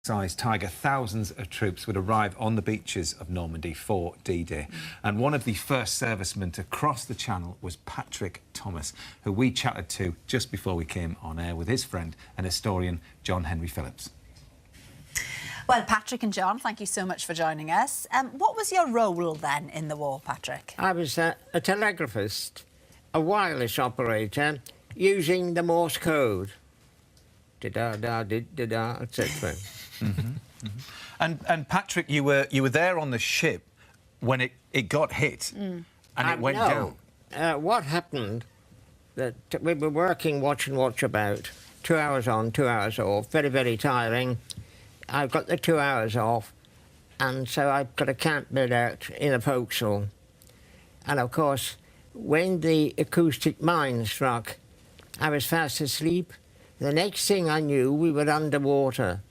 Sized Tiger, thousands of troops would arrive on the beaches of Normandy for D-Day. And one of the first servicemen to cross the Channel was Patrick Thomas, who we chatted to just before we came on air with his friend and historian John Henry Phillips. Well, Patrick and John, thank you so much for joining us. What was your role then in the war, Patrick? I was a telegraphist, a wireless operator, using the Morse code. Da-da-da, da-da, etc. And Patrick, you were there on the ship when it got hit and it went down. What happened, that we were working watch and watch about, 2 hours on, 2 hours off, very, very tiring. I've got the 2 hours off, and so I've got a camp bed out in a forecastle. And of course, when the acoustic mine struck, I was fast asleep. The next thing I knew, we were underwater,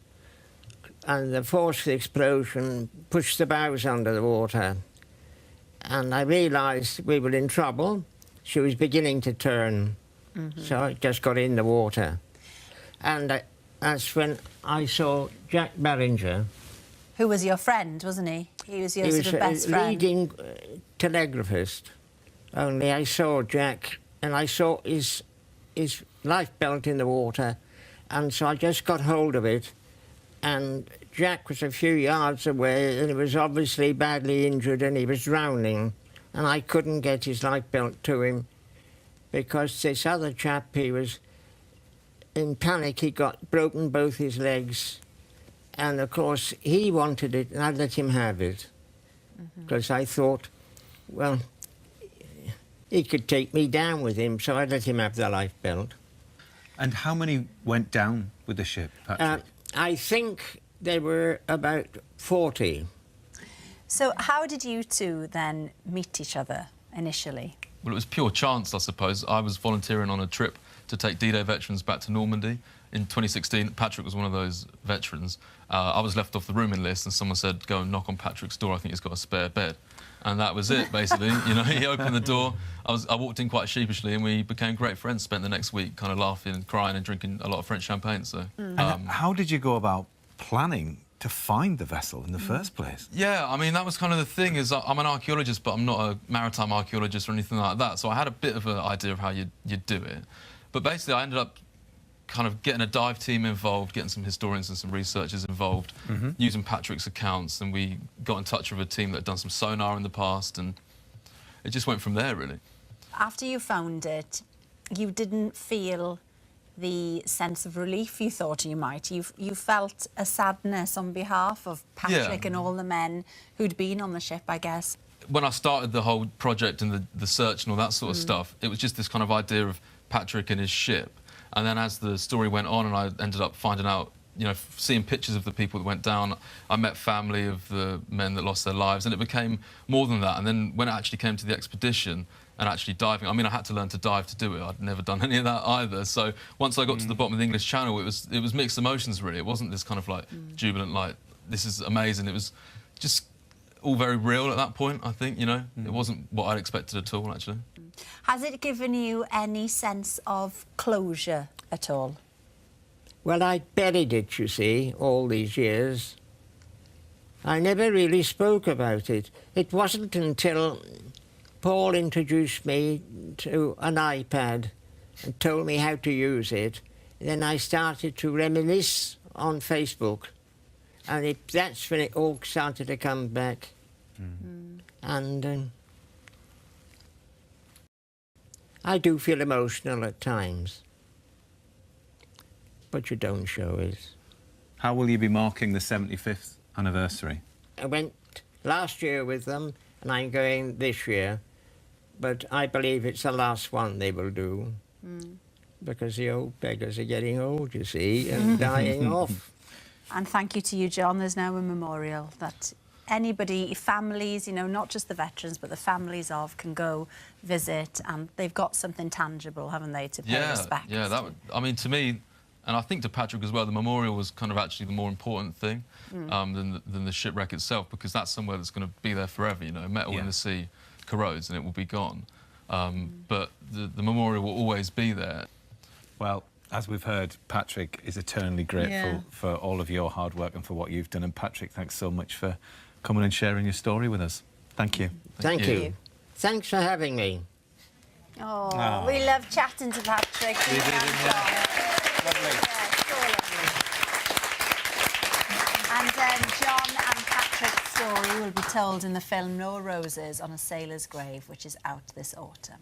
and the force of the explosion pushed the bows under the water. And I realised we were in trouble. She was beginning to turn, so I just got in the water. And that's when I saw Jack Barringer. Who was your friend, wasn't he? He was your sort of best friend. Leading telegraphist. Only I saw Jack, and I saw his life belt in the water, and so I just got hold of it, and Jack was a few yards away, and he was obviously badly injured, and he was drowning, and I couldn't get his life belt to him because this other chap, he was in panic. He got broken both his legs, and of course he wanted it, and I let him have it because I thought, well, he could take me down with him, so I let him have the life belt. And how many went down with the ship, Patrick? I think there were about 40. So how did you two then meet each other initially? Well, it was pure chance, I suppose. I was volunteering on a trip to take D-Day veterans back to Normandy. In 2016, Patrick was one of those veterans. I was left off the rooming list, and someone said, go and knock on Patrick's door, I think he's got a spare bed. And that was it, basically. You know, he opened the door. I walked in quite sheepishly, and we became great friends. Spent the next week kind of laughing and crying and drinking a lot of French champagne. So, how did you go about planning to find the vessel in the first place? Yeah, I mean, that was kind of the thing. Is I'm an archaeologist, but I'm not a maritime archaeologist or anything like that. So I had a bit of an idea of how you'd do it. But basically, I ended up kind of getting a dive team involved, getting some historians and some researchers involved, using Patrick's accounts, and we got in touch with a team that had done some sonar in the past, and it just went from there, really. After you found it, you didn't feel the sense of relief you thought you might. You felt a sadness on behalf of Patrick and all the men who'd been on the ship, I guess. When I started the whole project and the search and all that sort of stuff, it was just this kind of idea of Patrick and his ship. And then as the story went on and I ended up finding out, you know, seeing pictures of the people that went down, I met family of the men that lost their lives, and it became more than that. And then when it actually came to the expedition and actually diving, I mean, I had to learn to dive to do it. I'd never done any of that either. So once I got to the bottom of the English Channel, it was mixed emotions, really. It wasn't this kind of, like, jubilant, like, this is amazing. It was just all very real at that point, I think, you know. It wasn't what I'd expected at all, actually. Has it given you any sense of closure at all? Well, I buried it, you see, all these years. I never really spoke about it. It wasn't until Paul introduced me to an iPad and told me how to use it. Then I started to reminisce on Facebook, and that's when it all started to come back. And I do feel emotional at times, but you don't show it. How will you be marking the 75th anniversary? I went last year with them, and I'm going this year, but I believe it's the last one they will do, because the old beggars are getting old, you see, and dying off. And thank you to you, John. There's now a memorial that anybody, families, you know, not just the veterans, but the families of, can go visit, and they've got something tangible, haven't they, to pay respect. Yeah, that would, I mean, to me, and I think to Patrick as well, the memorial was kind of actually the more important thing than the shipwreck itself, because that's somewhere that's going to be there forever, you know. Metal in the sea corrodes and it will be gone. But the memorial will always be there. Well, As we've heard, Patrick is eternally grateful Yeah. for all of your hard work and for what you've done. And Patrick, thanks so much for coming and sharing your story with us. Thank you. Thank you. you. Thanks for having me. Oh, Oh. we love chatting to Patrick. You did, and didn't you? John. Lovely. Yeah, so lovely. And John and Patrick's story will be told in the film No Roses on a Sailor's Grave, which is out this autumn.